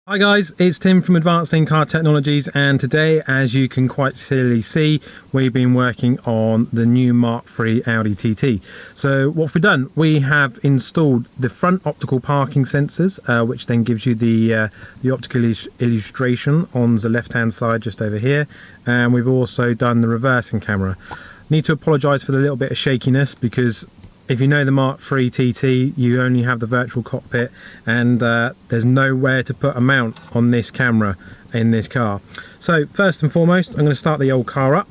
Hi guys, it's Tim from Advanced In-Car Technologies, and today, as you can quite clearly see, we've been working on the new Mark III Audi TT. So what we've done, we have installed the front optical parking sensors, which then gives you the optical illustration on the left hand side just over here, and we've also done the reversing camera. Need to apologise for the little bit of shakiness, because if you know the Mark III TT, you only have the Virtual Cockpit, and there's nowhere to put a mount on this camera in this car. So first and foremost, I'm going to start the old car up.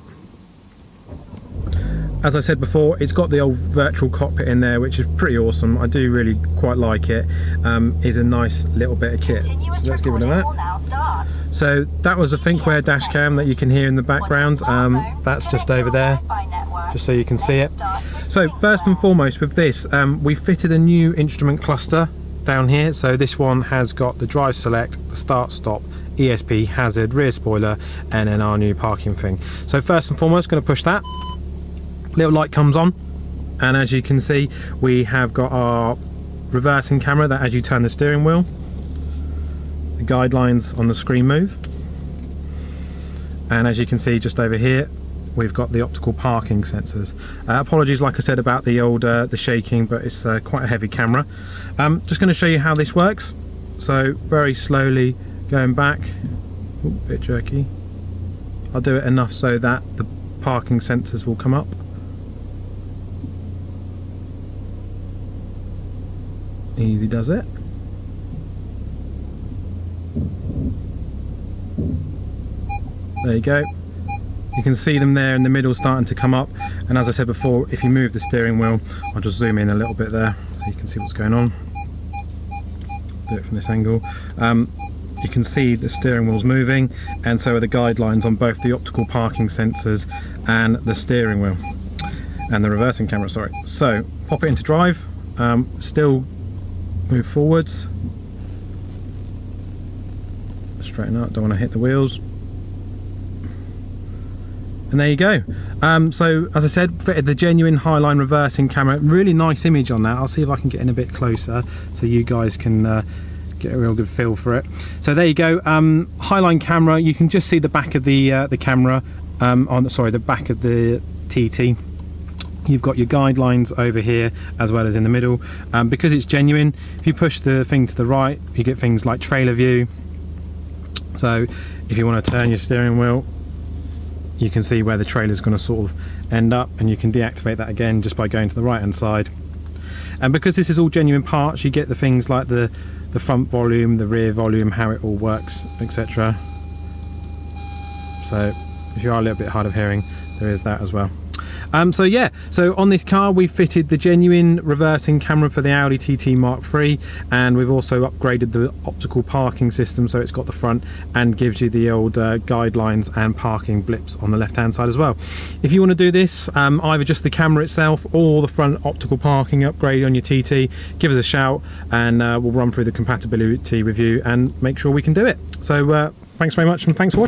As I said before, it's got the old Virtual Cockpit in there, which is pretty awesome. I do really quite like it. It's a nice little bit of kit. So let's give it a that. So that was a thinkware dash cam that you can hear in the background. That's just over there, just so you can see it. So first and foremost with this, we fitted a new instrument cluster down here. So this one has got the drive select, the start stop, ESP, hazard, rear spoiler, and then our new parking thing. So first and foremost, going to push that. Little light comes on, and as you can see, we have got our reversing camera that as you turn the steering wheel, the guidelines on the screen move, and as you can see just over here, we've got the optical parking sensors. Apologies, like I said, about the old the shaking, but it's quite a heavy camera. Just going to show you how this works. So very slowly going back. Ooh, bit jerky. I'll do it enough so that the parking sensors will come up. Easy does it. There you go. You can see them there in the middle starting to come up, and as I said before, if you move the steering wheel, I'll just zoom in a little bit there so you can see what's going on. Do it from this angle. You can see the steering wheel's moving, and so are the guidelines on both the optical parking sensors and the steering wheel, and the reversing camera, sorry. So pop it into drive, still move forwards, straighten up, don't want to hit the wheels. And there you go. So as I said, fitted the Genuine Highline Reversing Camera. Really nice image on that. I'll see if I can get in a bit closer so you guys can get a real good feel for it. So there you go. Highline camera. You can just see the back of the camera the back of the TT. You've got your guidelines over here as well as in the middle. Because it's genuine, if you push the thing to the right, you get things like trailer view. So if you want to turn your steering wheel, you can see where the trailer is going to sort of end up, and you can deactivate that again just by going to the right hand side. And because this is all genuine parts, you get the things like the front volume, the rear volume, how it all works, etc. So if you are a little bit hard of hearing, there is that as well. So yeah, so on this car we fitted the genuine reversing camera for the Audi TT Mark III, and we've also upgraded the optical parking system, so it's got the front and gives you the old guidelines and parking blips on the left hand side as well. If you want to do this, either just the camera itself or the front optical parking upgrade on your TT, give us a shout, and we'll run through the compatibility with you and make sure we can do it. So thanks very much, and thanks for watching.